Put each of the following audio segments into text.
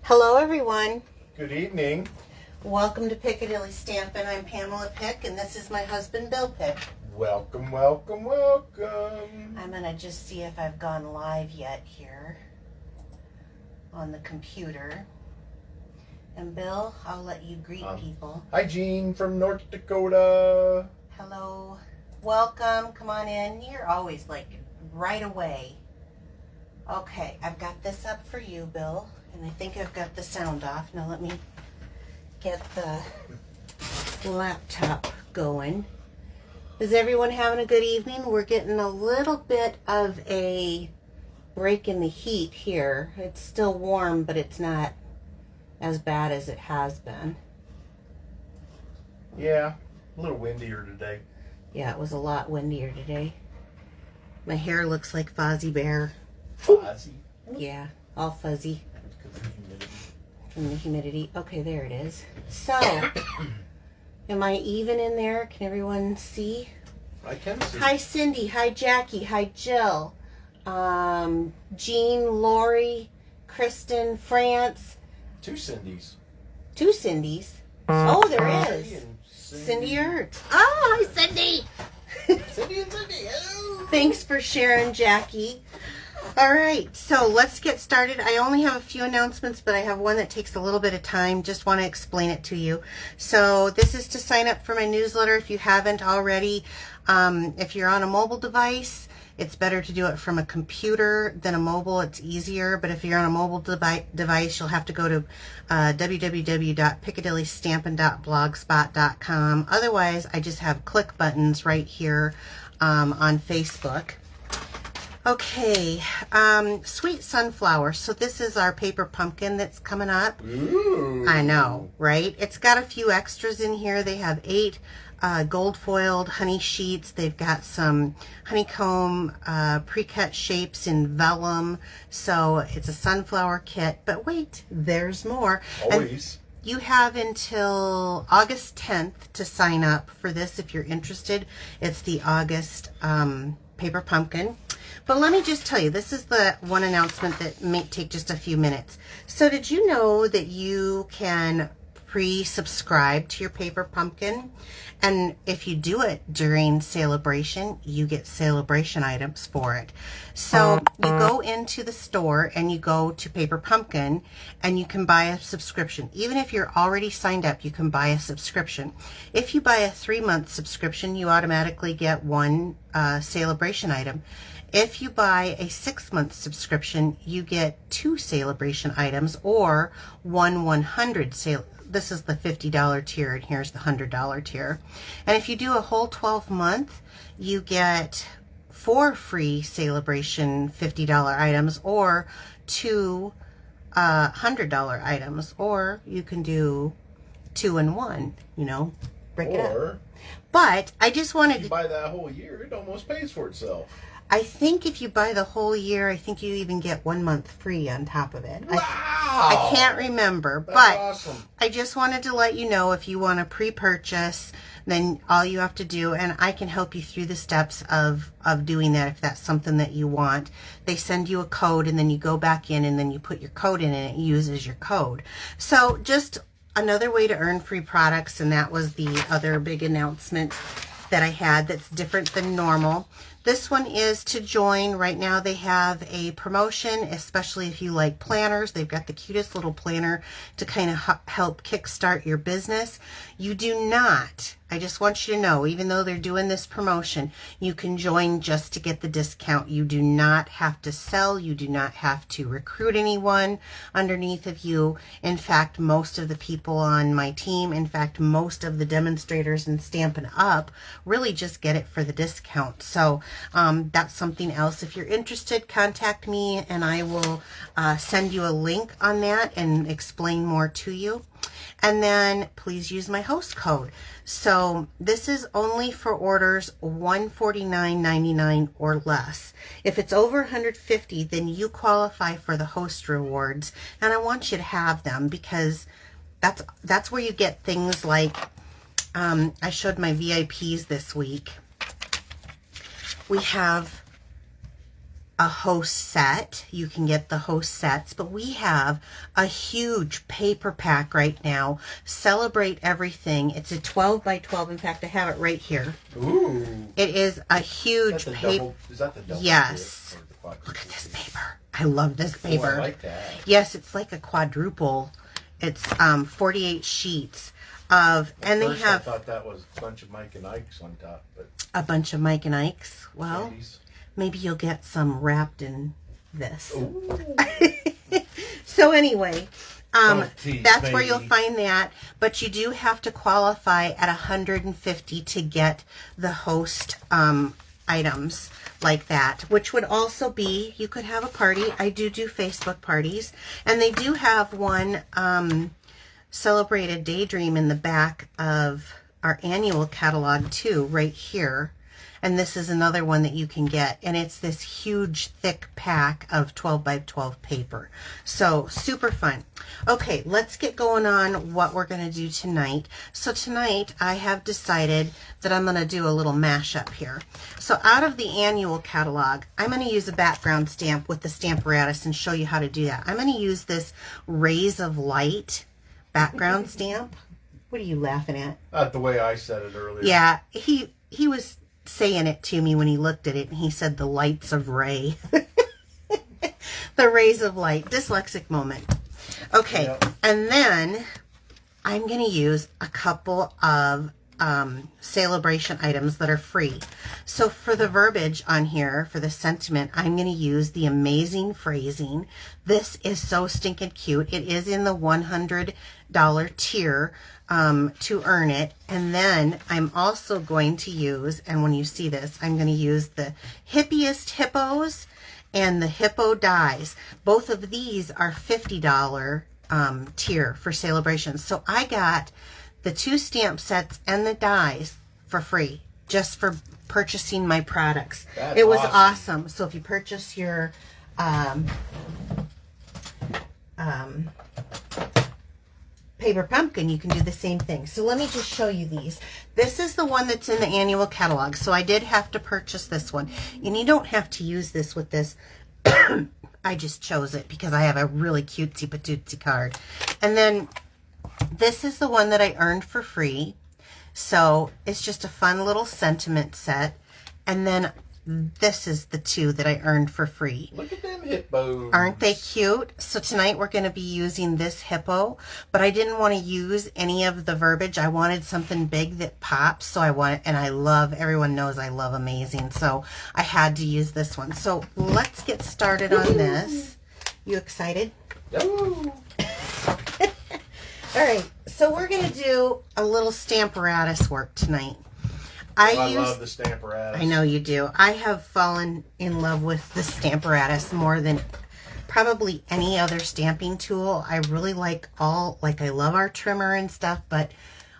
Hello everyone. Good evening. Welcome to Piccadilly Stampin. I'm Pamela Pick and this is my husband Bill Pick. Welcome, welcome, welcome. I'm going to just see if I've gone live yet here on the computer. And Bill, I'll let you greet people. Hi Jean from North Dakota. Hello. Welcome. Come on in. You're always like right away. Okay, I've got this up for you, Bill. And I think I've got the sound off. Now let me get the laptop going. Is everyone having a good evening? We're getting a little bit of a break in the heat here. It's still warm, but it's not as bad as it has been. Yeah, a little windier today. Yeah, it was a lot windier today. My hair looks like Fozzie Bear. Fuzzy. Yeah, all fuzzy. Because of the humidity. From the humidity. Okay, there it is. So, am I even in there? Can everyone see? I can see. Hi, Cindy. Hi, Jackie. Hi, Jill. Jean, Lori, Kristen, France. Two Cindys. Two Cindys. Oh, there Cindy is. and Cindy Ertz. Oh, hi, Cindy. Cindy and Cindy. Hello. Thanks for sharing, Jackie. All right, so let's get started. I only have a few announcements, but I have one that takes a little bit of time. Just want to explain it to you. So this is to sign up for my newsletter if you haven't already. If you're on a mobile device, it's better to do it from a computer than a mobile. It's easier, but if you're on a mobile device, you'll have to go to www.piccadillystampin.blogspot.com. Otherwise, I just have click buttons right here on Facebook. Okay, Sweet Sunflower. So this is our paper pumpkin that's coming up. Ooh. I know, right? It's got a few extras in here. They have 8 gold foiled honey sheets. They've got some honeycomb pre-cut shapes in vellum. So it's a sunflower kit. But wait, there's more. Always. And you have until August 10th to sign up for this if you're interested. It's the August paper pumpkin. But let me just tell you, this is the one announcement that may take just a few minutes. So did you know that you can pre-subscribe to your paper pumpkin? And if you do it during Celebration, you get Celebration items for it. So you go into the store and you go to Paper Pumpkin and you can buy a subscription. Even if you're already signed up, you can buy a subscription. If you buy a 3-month subscription, you automatically get 1 Celebration item. If you buy a 6-month subscription, you get 2 Celebration items or 100 sale. This is the $50 tier and here's the $100 tier. And if you do a whole 12-month, you get 4 free Celebration $50 items or 2 $100 items, or you can do 2 in 1, you know, break it up. But I just wanted if you buy that whole year, it almost pays for itself. I think if you buy the whole year, I think you even get 1 month free on top of it. Wow! I can't remember, That's but awesome. I just wanted to let you know if you want to pre-purchase, then all you have to do, and I can help you through the steps of doing that if that's something that you want. They send you a code and then you go back in and then you put your code in and it uses your code. So just another way to earn free products, and that was the other big announcement that I had that's different than normal. This one is to join. Right now they have a promotion, especially if you like planners. They've got the cutest little planner to kind of help kickstart your business. You do not, I just want you to know, even though they're doing this promotion, you can join just to get the discount. You do not have to sell. You do not have to recruit anyone underneath of you. In fact, most of the people on my team, in fact, most of the demonstrators in Stampin' Up! Really just get it for the discount. So that's something else. If you're interested, contact me and I will send you a link on that and explain more to you. And then please use my host code. So this is only for orders $149.99 or less. If it's over $150, then you qualify for the host rewards, and I want you to have them because that's where you get things like I showed my VIPs this week. We have a host set. You can get the host sets, but we have a huge paper pack right now. Celebrate Everything. It's a 12 by 12. In fact, I have it right here. Ooh. It is a huge paper. Is that the double? Yes. Look at this paper. I love this paper. Oh, I like that. Yes, it's like a quadruple. It's 48 sheets of, and they have. I thought that was a bunch of Mike and Ike's on top, but a bunch of Mike and Ike's. Well, ladies. Maybe you'll get some wrapped in this. Ooh. So anyway, that's where maybe. you'll find that. But you do have to qualify at 150 to get the host items like that, which would also be, you could have a party. I do Facebook parties, and they do have one Celebrated Daydream in the back of our annual catalog too, right here. And this is another one that you can get, and it's this huge thick pack of 12 by 12 paper. So super fun. Okay, let's get going on what we're going to do tonight. So tonight I have decided that I'm going to do a little mashup here. So out of the annual catalog, I'm going to use a background stamp with the Stamparatus and show you how to do that. I'm going to use this Rays of Light background stamp. What are you laughing at? Not the way I said it earlier. Yeah, he was saying it to me when he looked at it, and he said the lights of Ray. The rays of light. Dyslexic moment. Okay, yep. And then I'm going to use a couple of celebration items that are free. So for the verbiage on here, for the sentiment, I'm going to use the Amazing Phrasing. This is so stinking cute. It is in the $100 tier to earn it. And then I'm also going to use, and when you see this, I'm going to use the Hippest Hippos and the Hippo Dies. Both of these are $50 tier for celebrations. So I got the 2 stamp sets and the dies for free, just for purchasing my products. That's it was awesome. So if you purchase your paper pumpkin, you can do the same thing. So let me just show you these. This is the one that's in the annual catalog. So I did have to purchase this one. And you don't have to use this with this. I just chose it because I have a really cutesy patootsy card. And then this is the one that I earned for free. So it's just a fun little sentiment set. And then this is the 2 that I earned for free. Look at them hippos. Aren't they cute? So tonight we're going to be using this hippo, but I didn't want to use any of the verbiage. I wanted something big that pops. So and I love, everyone knows I love Amazing. So I had to use this one. So let's get started on this. You excited? Ooh. All right, so we're going to do a little Stamparatus work tonight. I love the Stamparatus. I know you do. I have fallen in love with the Stamparatus more than probably any other stamping tool. I really I love our trimmer and stuff, but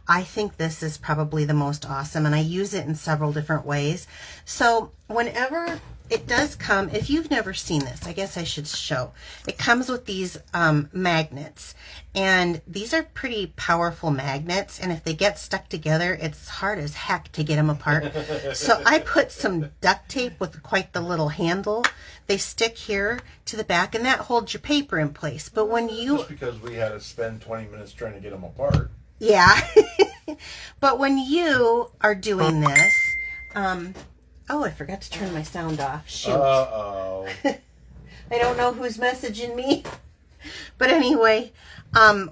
I think this is probably the most awesome, and I use it in several different ways. So whenever it does come, if you've never seen this, I guess I should show. It comes with these magnets, and these are pretty powerful magnets, and if they get stuck together, it's hard as heck to get them apart. So I put some duct tape with quite the little handle. They stick here to the back, and that holds your paper in place. But when you... Just because we had to spend 20 minutes trying to get them apart. Yeah. But when you are doing this... oh, I forgot to turn my sound off. Shoot. Uh-oh. I don't know who's messaging me. But anyway,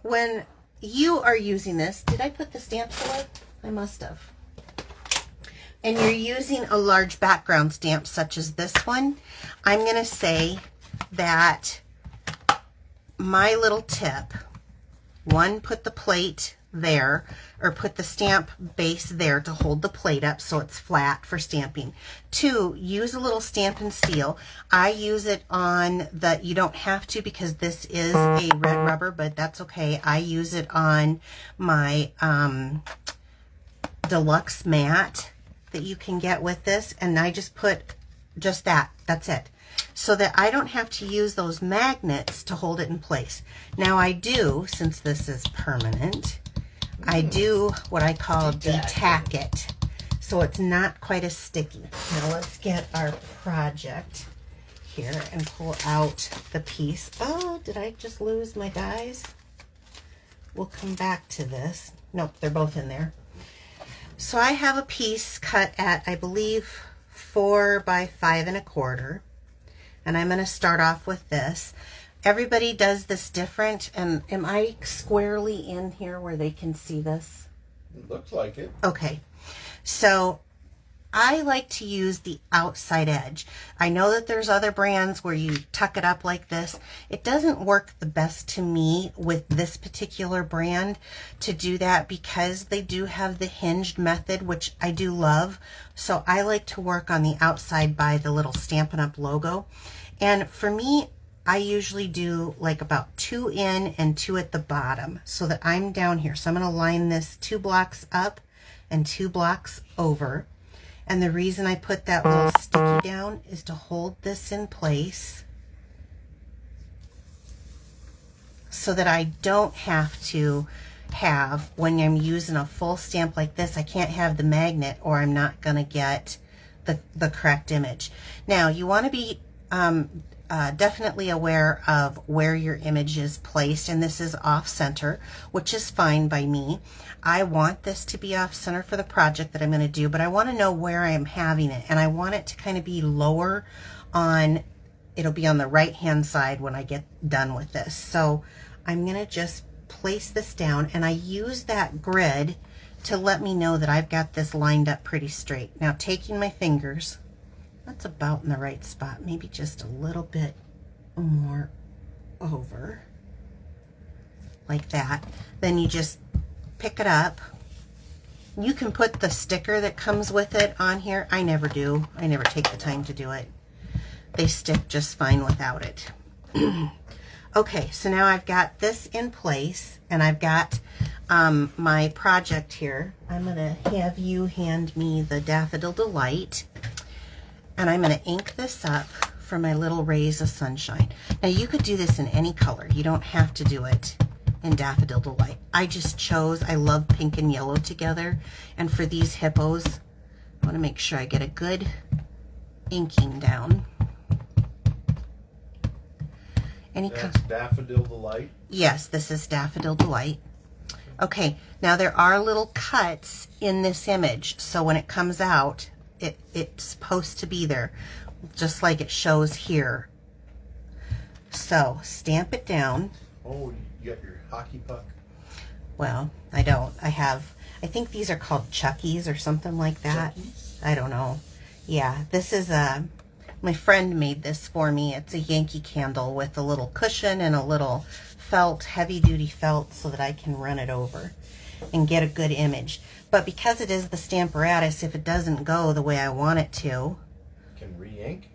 when you are using this, did I put the stamps away? I must have. And you're using a large background stamp such as this one, I'm going to say that my little tip, 1, put the plate there, or put the stamp base there to hold the plate up so it's flat for stamping. 2, use a little Stampin' Seal. I use it on the, you don't have to because this is a red rubber, but that's okay. I use it on my deluxe mat that you can get with this, and I just put just that. That's it. So that I don't have to use those magnets to hold it in place. Now I do, since this is permanent, I do what I call detack it, so it's not quite as sticky. Now let's get our project here and pull out the piece. Oh, did I just lose my dies? We'll come back to this. Nope, they're both in there. So I have a piece cut at, I believe, 4 by 5 1/4. And I'm going to start off with this. Everybody does this different. And am I squarely in here where they can see this? It looks like it. Okay. So I like to use the outside edge. I know that there's other brands where you tuck it up like this. It doesn't work the best to me with this particular brand to do that because they do have the hinged method, which I do love. So I like to work on the outside by the little Stampin' Up logo. And for me, I usually do like about 2 in and 2 at the bottom so that I'm down here. So I'm going to line this 2 blocks up and 2 blocks over. And the reason I put that little sticky down is to hold this in place so that I don't have to have, when I'm using a full stamp like this, I can't have the magnet or I'm not going to get the correct image. Now, you want to be definitely aware of where your image is placed, and this is off center, which is fine by me. I want this to be off center for the project that I'm going to do, but I want to know where I am having it, and I want it to kind of be lower on, it'll be on the right hand side when I get done with this. So I'm going to just place this down, and I use that grid to let me know that I've got this lined up pretty straight. Now taking my fingers, that's about in the right spot, maybe just a little bit more over, like that. Then you just pick it up. You can put the sticker that comes with it on here. I never do. I never take the time to do it. They stick just fine without it. Okay, so now I've got this in place, and I've got my project here. I'm going to have you hand me the Daffodil Delight. And I'm going to ink this up for my little rays of sunshine. Now you could do this in any color. You don't have to do it in Daffodil Delight. I just chose, I love pink and yellow together. And for these hippos, I want to make sure I get a good inking down. That's Daffodil Delight? Yes, this is Daffodil Delight. Okay, now there are little cuts in this image. So when it comes out, it's supposed to be there, just like it shows here. So stamp it down. Oh, you got your hockey puck? Well, I don't. I think these are called Chuckies or something like that. Chuckies? I don't know. Yeah, this is my friend made this for me. It's a Yankee candle with a little cushion and a little felt, heavy duty felt, so that I can run it over and get a good image. But because it is the Stamparatus, if it doesn't go the way I want it to, can re-ink?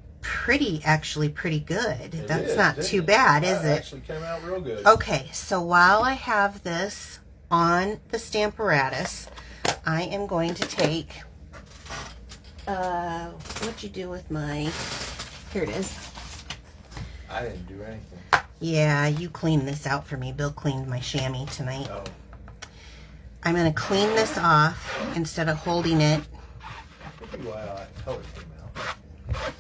Actually pretty good. It That's is, not too bad, is it? That actually came out real good. Okay, so while I have this on the Stamparatus, I am going to take, what'd you do with my, here it is. I didn't do anything. Yeah, you cleaned this out for me. Bill cleaned my chamois tonight. Oh. I'm going to clean this off instead of holding it. Maybe why that color came out.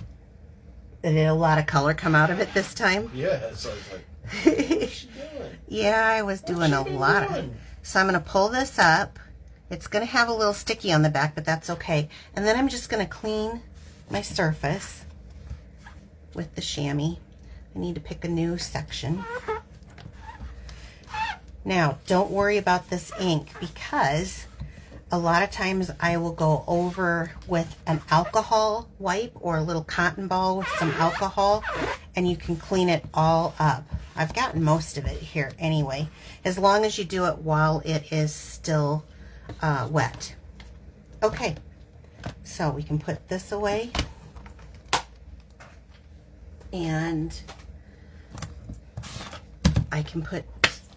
Did a lot of color come out of it this time? Yeah, so I was like, what's she doing? Yeah, I was doing a lot of it. So I'm going to pull this up. It's going to have a little sticky on the back, but that's okay. And then I'm just going to clean my surface with the chamois. I need to pick a new section. Now, don't worry about this ink because a lot of times I will go over with an alcohol wipe or a little cotton ball with some alcohol, and you can clean it all up. I've gotten most of it here anyway, as long as you do it while it is still wet. Okay, so we can put this away, and I can put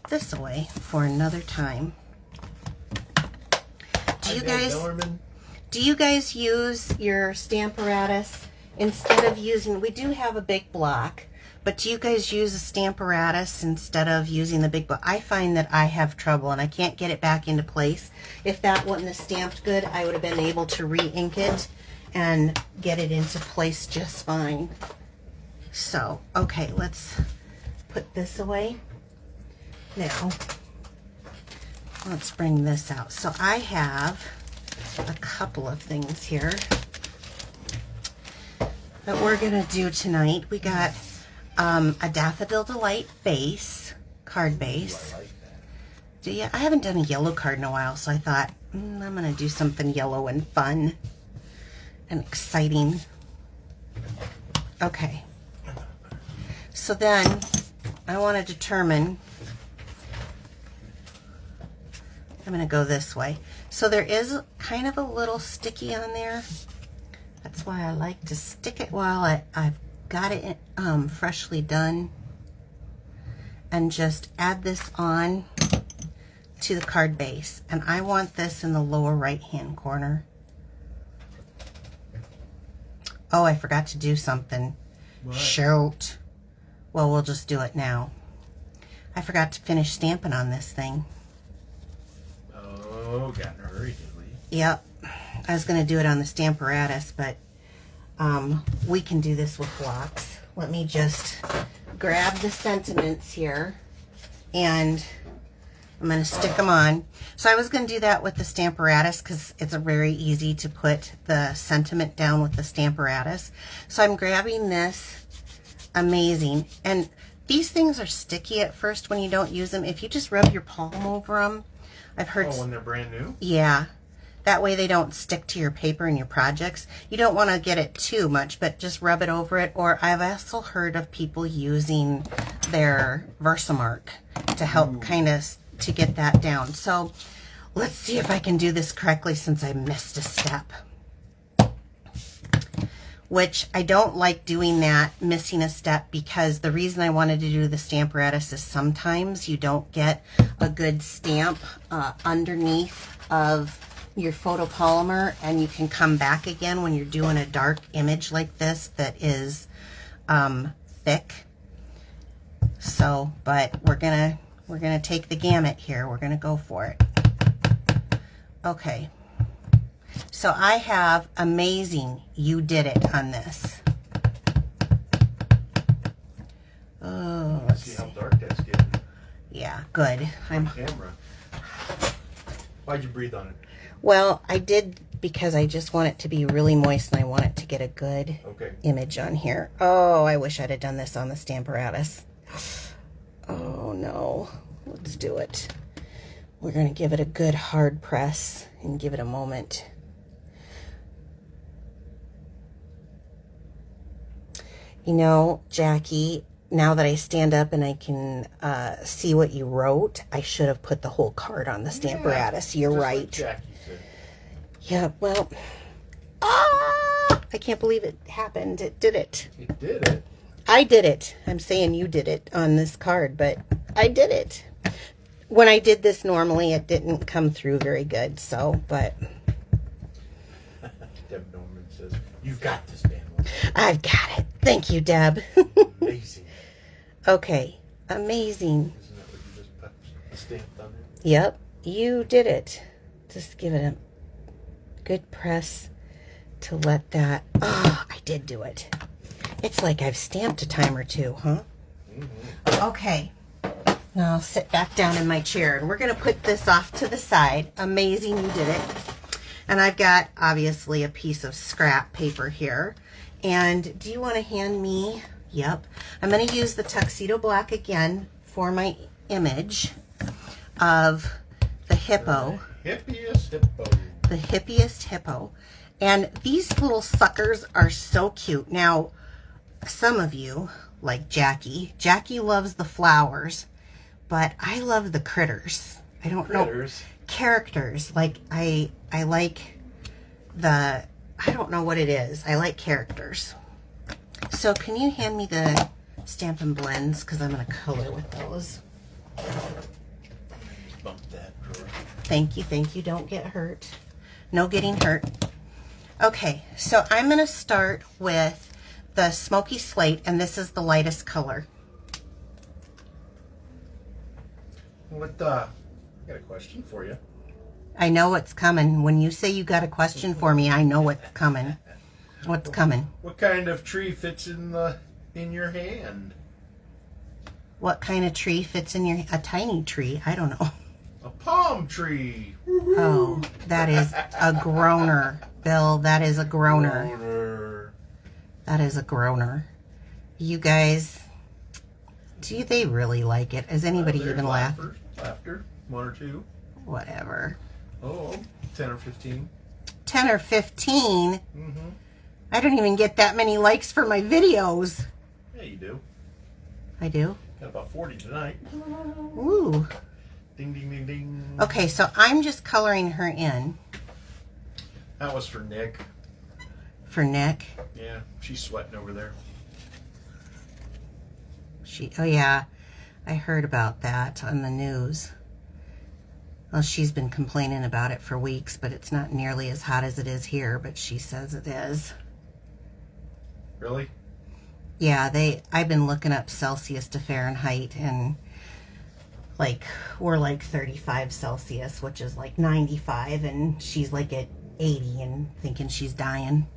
this away for another time. Do you guys use your Stamparatus instead of using, we do have a big block, but do you guys use a Stamparatus instead of using the big block? I find that I have trouble and I can't get it back into place. If that wouldn't have stamped good, I would have been able to re-ink it and get it into place just fine. So, okay, let's put this away. Now, let's bring this out. So I have a couple of things here that we're gonna do tonight. We got a Daffodil Delight base, card base. I like that. Do you? I haven't done a yellow card in a while, so I thought I'm gonna do something yellow and fun and exciting. Okay. So then I want to determine, I'm going to go this way. So there is kind of a little sticky on there. That's why I like to stick it while I've got it freshly done. And just add this on to the card base. And I want this in the lower right hand corner. Oh, I forgot to do something. What? Shoot. Well, we'll just do it now. I forgot to finish stamping on this thing. Oh, got in a hurry, did we? Yep. I was going to do it on the Stamparatus, but we can do this with blocks. Let me just grab the sentiments here, and I'm going to stick them on. So I was going to do that with the Stamparatus because it's very easy to put the sentiment down with the Stamparatus. So I'm grabbing this. Amazing. And these things are sticky at first when you don't use them. If you just rub your palm over them, I've heard... Oh, when they're brand new? Yeah. That way they don't stick to your paper and your projects. You don't want to get it too much, but just rub it over it. Or I've also heard of people using their Versamark to help kind of to get that down. So let's see if I can do this correctly since I missed a step. Which I don't like doing that, missing a step, because the reason I wanted to do the Stamparatus is sometimes you don't get a good stamp underneath of your photopolymer, and you can come back again when you're doing a dark image like this that is thick. So, but we're gonna take the gamut here. We're gonna go for it. Okay. So I have Amazing, You Did It on this. Oh, let's see how dark that's getting. Yeah, good. On camera. Why'd you breathe on it? Well, I did because I just want it to be really moist and I want it to get a good image on here. Oh, I wish I'd have done this on the Stamparatus. Oh no, let's do it. We're going to give it a good hard press and give it a moment. You know, Jackie, now that I stand up and I can see what you wrote, I should have put the whole card on the Stamparatus. You're right. Like Jackie said. Yeah, well, I can't believe it happened. It did it. It did it. I did it. I'm saying you did it on this card, but I did it. When I did this normally, it didn't come through very good, so, but... Deb Norman says, "You've got this, man." I've got it. Thank you, Deb. Amazing. Okay, amazing. Isn't that what you just put a stamp on there? Yep, you did it. Just give it a good press to let that... Oh, I did do it. It's like I've stamped a time or two, huh? Mm-hmm. Okay. Now I'll sit back down in my chair and we're going to put this off to the side. Amazing, you did it. And I've got, obviously, a piece of scrap paper here. And do you want to hand me... Yep. I'm going to use the Tuxedo Black again for my image of the hippo. The hippiest hippo. The hippiest hippo. And these little suckers are so cute. Now, some of you, like Jackie loves the flowers, but I love the critters. I don't know. Characters. Like, I like the... I don't know what it is. I like characters. So can you hand me the Stampin' Blends? Because I'm going to color with those. Bump that drawer. Thank you, thank you. Don't get hurt. No getting hurt. Okay, so I'm going to start with the Smoky Slate, and this is the lightest color. I got a question for you. I know what's coming. When you say you got a question for me, I know what's coming. What's coming? What kind of tree fits in the in your hand? What kind of tree fits in a tiny tree? I don't know. A palm tree. Oh, that is a groaner, Bill. That is a groaner. That is a groaner. You guys, do they really like it? Is anybody even laughing? Laughter. 1 or 2. Whatever. Oh, 10 or 15. 10 or 15? Mm-hmm. I don't even get that many likes for my videos. Yeah, you do. I do? Got about 40 tonight. Ooh. Ding, ding, ding, ding. Okay, so I'm just coloring her in. That was for Nick. For Nick? Yeah, she's sweating over there. Oh yeah, I heard about that on the news. Well, she's been complaining about it for weeks, but it's not nearly as hot as it is here, but she says it is. Really? Yeah, I've been looking up Celsius to Fahrenheit, and we're like 35 Celsius, which is like 95, and she's like at 80 and thinking she's dying.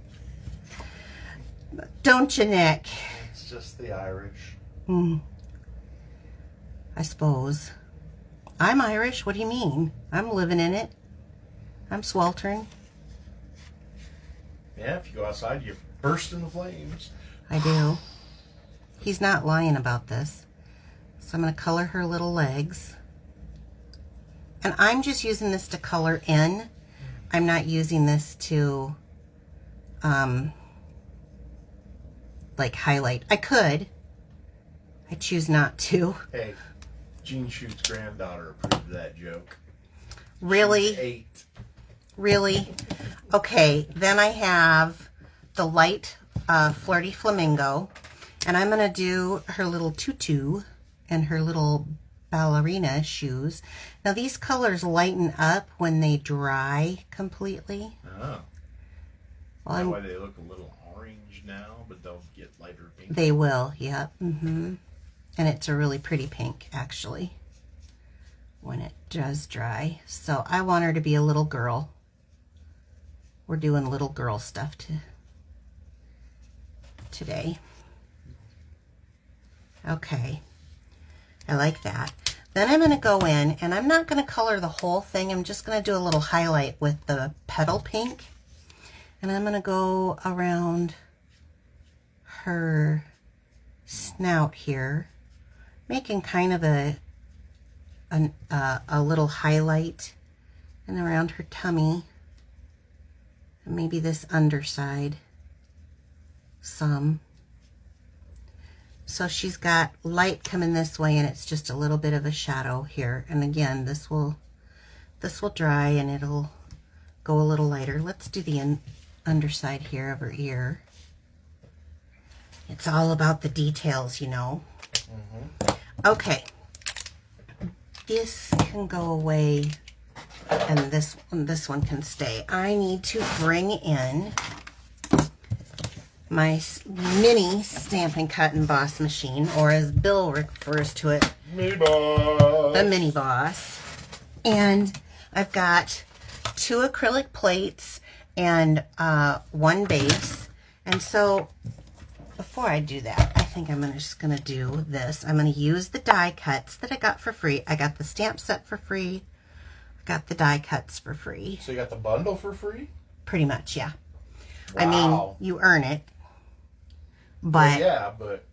Don't you, Nick? It's just the Irish. I suppose. I'm Irish. What do you mean? I'm living in it. I'm sweltering. Yeah, if you go outside, you burst into flames. I do. He's not lying about this. So I'm going to color her little legs. And I'm just using this to color in. I'm not using this to, highlight. I could. I choose not to. Hey, Gene Schute's granddaughter approved of that joke. Really? She's 8. Really? Okay, then I have the light Flirty Flamingo. And I'm going to do her little tutu and her little ballerina shoes. Now these colors lighten up when they dry completely. Oh. Well, That way they look a little orange now, but they'll get lighter pink. They will, yep. And it's a really pretty pink, actually, when it does dry. So I want her to be a little girl. We're doing little girl stuff today. Okay. I like that. Then I'm going to go in, and I'm not going to color the whole thing. I'm just going to do a little highlight with the petal pink. And I'm going to go around her snout here, making kind of a little highlight, and around her tummy, and maybe this underside some. So she's got light coming this way, and it's just a little bit of a shadow here. And again, this will dry, and it'll go a little lighter. Let's do the underside here of her ear. It's all about the details, you know. Okay. This can go away, and this one can stay. I need to bring in my mini Stampin' Cut and Boss machine, or as Bill refers to it, Mini Boss. the Mini Boss. And I've got 2 acrylic plates and 1 base. And so before I do that, I think I'm just going to do this. I'm going to use the die cuts that I got for free. I got the stamp set for free. I got the die cuts for free. So you got the bundle for free? Pretty much, yeah. Wow. I mean, you earn it. But well, yeah, but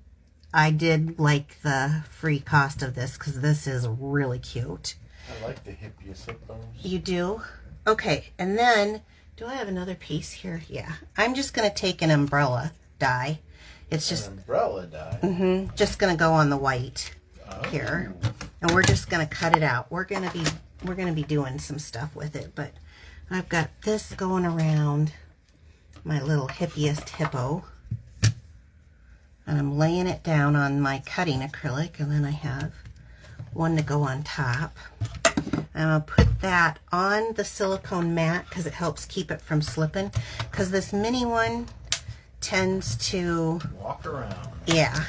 I did like the free cost of this because this is really cute. I like the Hippest Hippos. You do? Okay, and then, do I have another piece here? Yeah. I'm just going to take an umbrella die. It's just an umbrella die. Just going to go on the white here. And we're just going to cut it out. We're going to be doing some stuff with it, but I've got this going around my little Hippest Hippo. And I'm laying it down on my cutting acrylic, and then I have one to go on top. I'm going to put that on the silicone mat because it helps keep it from slipping. Because this mini one tends to walk around. Yeah.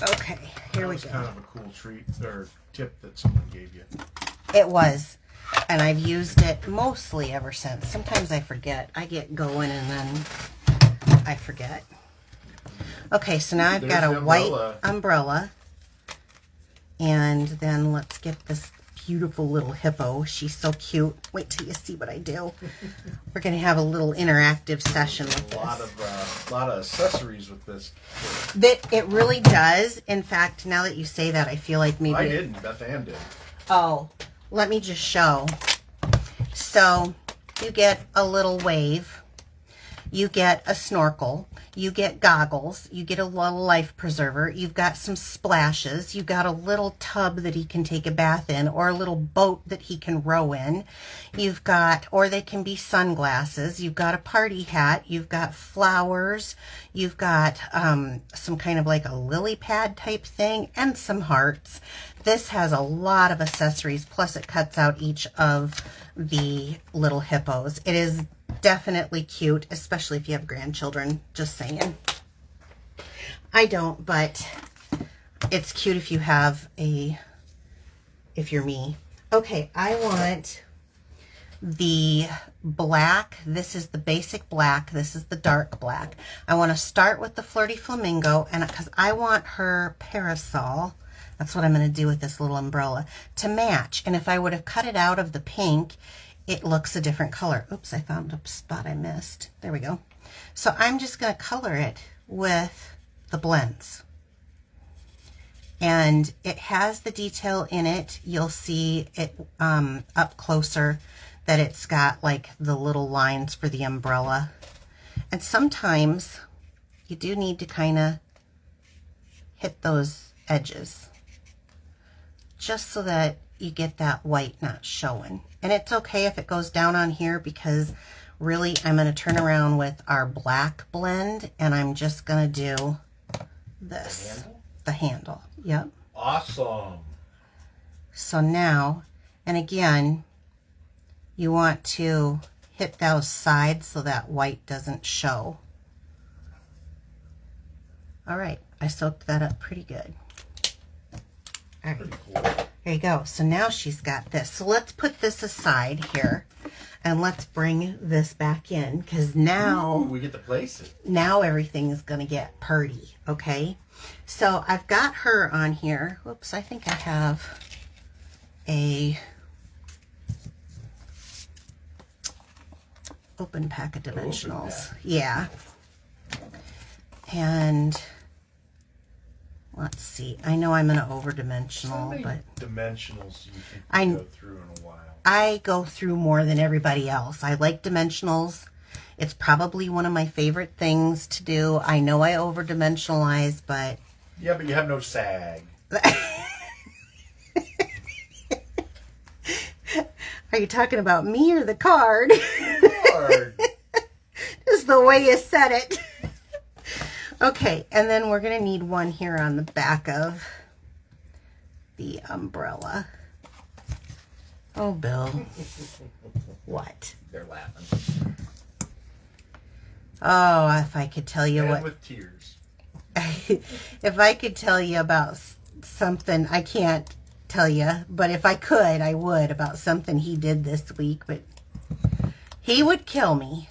Okay, here we go. That was kind of a cool treat or tip that someone gave you. It was. And I've used it mostly ever since. Sometimes I forget. I get going and then I forget. Okay, so now I've There's got a the white umbrella. And then let's get this beautiful little hippo. She's so cute. Wait till you see what I do. We're going to have a little interactive session with this. A lot of accessories with this. It really does. In fact, now that you say that, I feel like maybe... I didn't. Beth Ann did. Oh, let me just show. So you get a little wave. You get a snorkel. You get goggles. You get a little life preserver. You've got some splashes. You've got a little tub that he can take a bath in, or a little boat that he can row in. You've got, or they can be sunglasses. You've got a party hat. You've got flowers. You've got some kind of like a lily pad type thing, and some hearts. This has a lot of accessories, plus it cuts out each of the little hippos. It is definitely cute, especially if you have grandchildren, just saying. I don't, but it's cute if you have if you're me. Okay, I want the black. This is the basic black. This is the dark black. I want to start with the Flirty Flamingo, and because I want her parasol, that's what I'm going to do with this little umbrella, to match. And if I would have cut it out of the pink, it looks a different color. Oops, I found a spot I missed. There we go. So I'm just going to color it with the blends. And it has the detail in it. You'll see it up closer that it's got like the little lines for the umbrella. And sometimes you do need to kind of hit those edges, just so that you get that white not showing. And it's okay if it goes down on here, because really I'm going to turn around with our black blend, and I'm just going to do this. The handle. Yep. Awesome. So now, and again, you want to hit those sides so that white doesn't show. All right, I soaked that up pretty good. All right. Pretty cool. There you go. So now she's got this. So let's put this aside here, and let's bring this back in, because now... Ooh, we get to place it. Now everything is going to get purty, okay? So I've got her on here. Whoops, I think I have a open pack of dimensionals. Yeah. And... let's see. I know I'm an over-dimensional, but... dimensionals you think you go through in a while? I go through more than everybody else. I like dimensionals. It's probably one of my favorite things to do. I know I over-dimensionalize, but... Yeah, but you have no sag. Are you talking about me or the card? Card. Just the way you said it. Okay, and then we're going to need one here on the back of the umbrella. Oh, Bill. What? They're laughing. Oh, if I could tell you And what... with tears. If I could tell you about something, I can't tell you, but if I could, I would, about something he did this week, but he would kill me.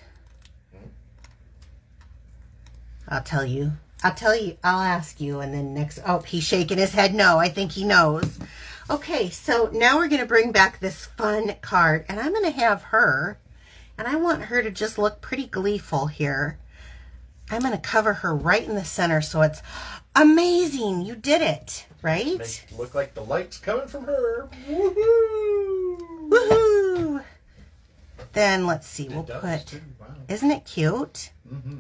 I'll tell you, I'll ask you, and then next, oh, he's shaking his head no, I think he knows. Okay, so now we're going to bring back this fun card, and I'm going to have her, and I want her to just look pretty gleeful here. I'm going to cover her right in the center, so it's amazing. You did it, right? Make it look like the light's coming from her. Woohoo! Woohoo! Then let's see, we'll It put, does, too. Wow. isn't it cute? Mm-hmm.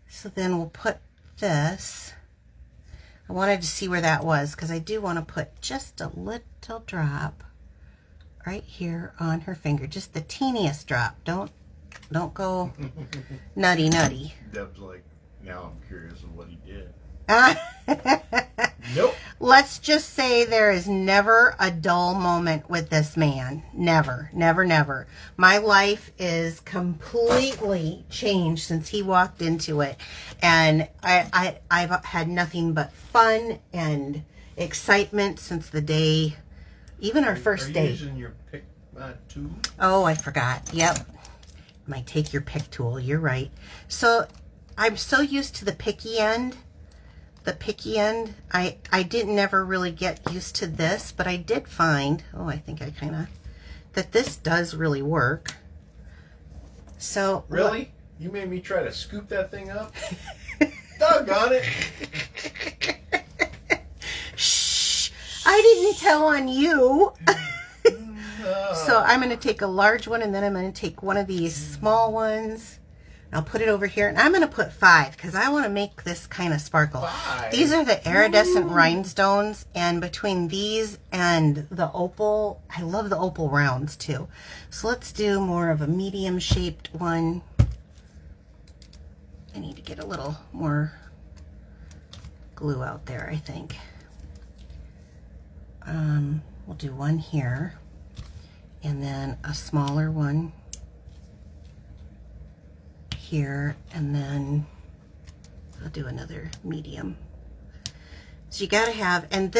So then we'll put this. I wanted to see where that was, because I do want to put just a little drop right here on her finger. Just the teeniest drop. Don't go nutty. Deb's like, now I'm curious of what he did. Ah. Nope. Let's just say there is never a dull moment with this man. Never, never, never. My life is completely changed since he walked into it. And I've had nothing but fun and excitement since the day, even our first date. Are you using your pick tool? Oh, I forgot. Yep. My take your pick tool. You're right. So I'm so used to the picky end the picky end. I didn't never really get used to this, but I did find, oh, I think I kind of, that this does really work. So really? You made me try to scoop that thing up? Doggone it. Shh, I didn't tell on you. So I'm going to take a large one, and then I'm going to take one of these small ones. I'll put it over here, and I'm going to put 5 because I want to make this kind of sparkle. 5? These are the iridescent rhinestones, and between these and the opal, I love the opal rounds too. So let's do more of a medium shaped one. I need to get a little more glue out there, I think. We'll do one here, and then a smaller one here, and then I'll do another medium. So you gotta have, and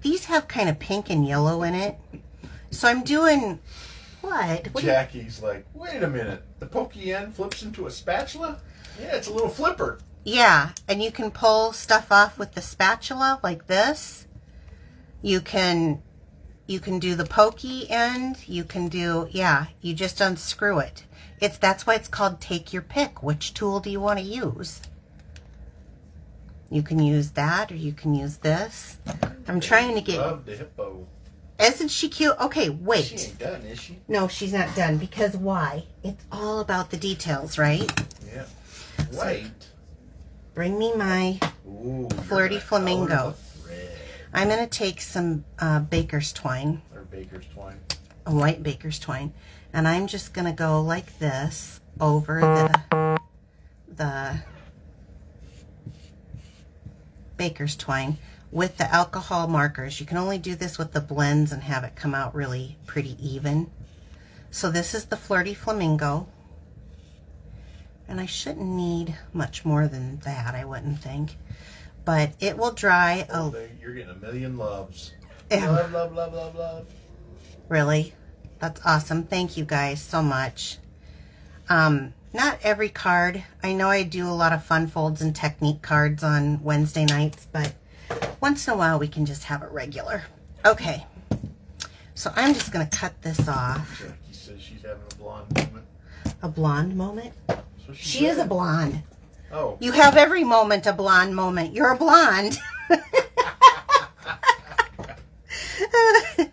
these have kind of pink and yellow in it. So I'm doing, what Jackie's like, wait a minute, the pokey end flips into a spatula? Yeah, it's a little flipper. Yeah, and you can pull stuff off with the spatula like this. You can do the pokey end. You can do, yeah, you just unscrew it. That's why it's called take your pick. Which tool do you want to use? You can use that, or you can use this. I'm trying to get. Love the hippo. Isn't she cute? Okay, wait. She ain't done, is she? No, she's not done, because why? It's all about the details, right? Yeah. Wait. Bring me my Ooh, Flirty Flamingo. Red. I'm going to take some baker's twine, Or baker's twine. a white baker's twine, and I'm just going to go like this over the baker's twine with the alcohol markers. You can only do this with the blends and have it come out really pretty even. So this is the Flirty Flamingo, and I shouldn't need much more than that, I wouldn't think. But it will dry. Oh, you're getting a million loves. Ew. Love, love, love, love, love. Really? That's awesome. Thank you guys so much. Not every card. I know I do a lot of fun folds and technique cards on Wednesday nights, but once in a while we can just have it regular. Okay. So I'm just going to cut this off. Jackie says she's having a blonde moment. A blonde moment? So She is a blonde. Oh. You have every moment a blonde moment. You're a blonde.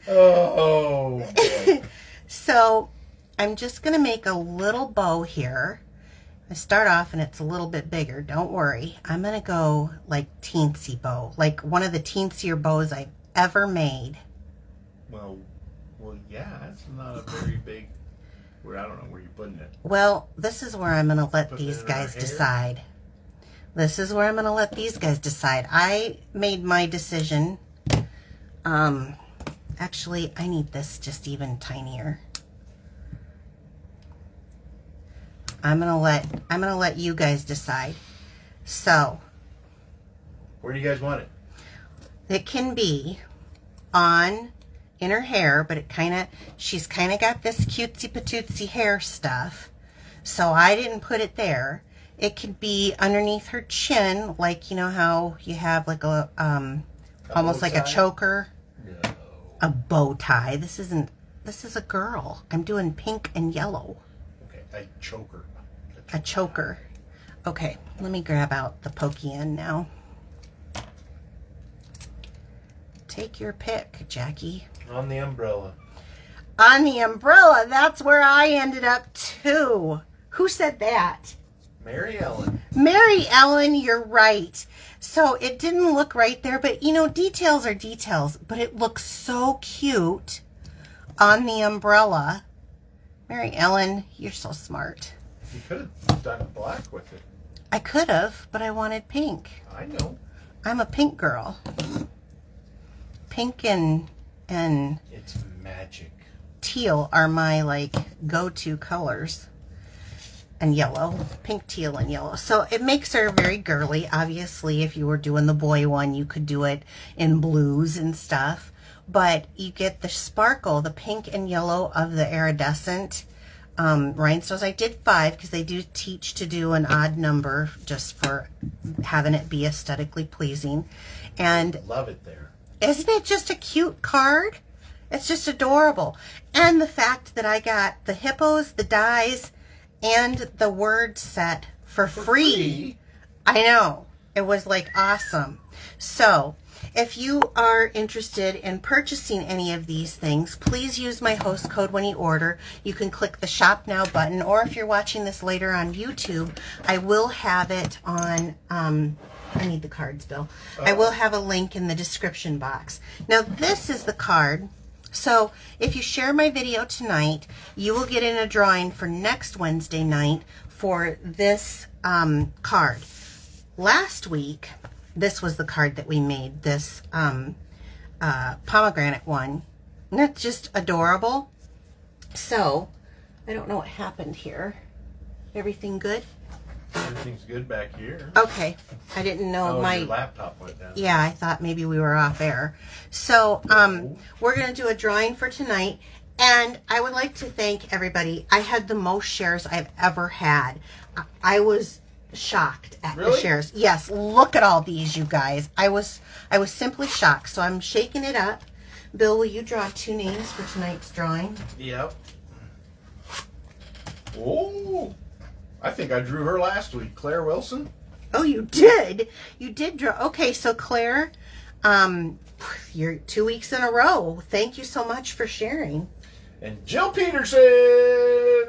Oh. Boy. So I'm just going to make a little bow here. I start off and it's a little bit bigger. Don't worry. I'm going to go like teensy bow, like one of the teensier bows I've ever made. Well, yeah, that's not a very big. I don't know where you're putting it. Well, this is where I'm going to let Put these it in guys her hair? decide. This is where I'm going to let these guys decide. I made my decision. Actually, I need this just even tinier. I'm gonna let you guys decide. So Where do you guys want it? it can be on in her hair, but she's kind of got this cutesy patootsy hair stuff, so I didn't put it there. It could be underneath her chin, like, you know how you have like a almost like a choker. No. A bow tie. This is a girl. I'm doing pink and yellow. Okay, a choker. A choker. Okay, let me grab out the pokey end now. Take your pick, Jackie. On the umbrella. On the umbrella, that's where I ended up too. Who said that? Mary Ellen. Mary Ellen, you're right. So it didn't look right there, but you know, details are details, but it looks so cute on the umbrella. Mary Ellen, you're so smart. You could have done black with it. I could have, but I wanted pink. I know. I'm a pink girl. Pink and It's magic. teal are my like go-to colors. And yellow. Pink, teal, and yellow. So it makes her very girly. Obviously, if you were doing the boy one, you could do it in blues and stuff. But you get the sparkle, the pink and yellow of the iridescent rhinestones. I did 5 because they do teach to do an odd number just for having it be aesthetically pleasing. And love it there. Isn't it just a cute card? It's just adorable. And the fact that I got the hippos, the dies, and the word set for free. I know. It was like awesome. So if you are interested in purchasing any of these things, please use my host code when you order. You can click the Shop Now button, or if you're watching this later on YouTube, I will have it on, I need the cards, Bill. I will have a link in the description box. Now, this is the card. So if you share my video tonight, you will get in a drawing for next Wednesday night for this card. Last week, this was the card that we made, this pomegranate one. Isn't that just adorable? So, I don't know what happened here. Everything good? Everything's good back here. Okay. I didn't know your laptop went down. Yeah, I thought maybe we were off air. So, we're going to do a drawing for tonight. And I would like to thank everybody. I had the most shares I've ever had. I was shocked at the shares. Yes, look at all these, you guys. I was simply shocked. So I'm shaking it up. Bill, will you draw 2 names for tonight's drawing? Yep. Oh, I think I drew her last week, Claire Wilson. Oh, you did. You did draw. Okay, so Claire, you're 2 weeks in a row. Thank you so much for sharing. And Jill Peterson.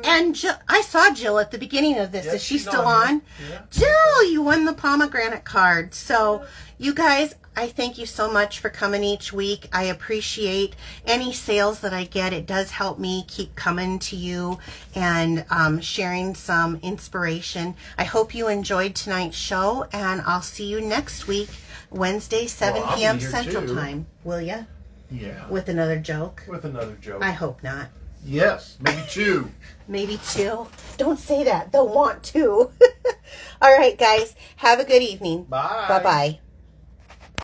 And Jill, I saw Jill at the beginning of this. Yes, Is she she's still on on? Yeah. Jill, you won the pomegranate card. So, you guys, I thank you so much for coming each week. I appreciate any sales that I get. It does help me keep coming to you and sharing some inspiration. I hope you enjoyed tonight's show, and I'll see you next week, Wednesday, 7 I'll be p.m. here Central too. Time. Will ya? Yeah. With another joke? With another joke. I hope not. Yes, maybe 2. Maybe 2. Don't say that. They'll want to. All right, guys. Have a good evening. Bye. Bye-bye.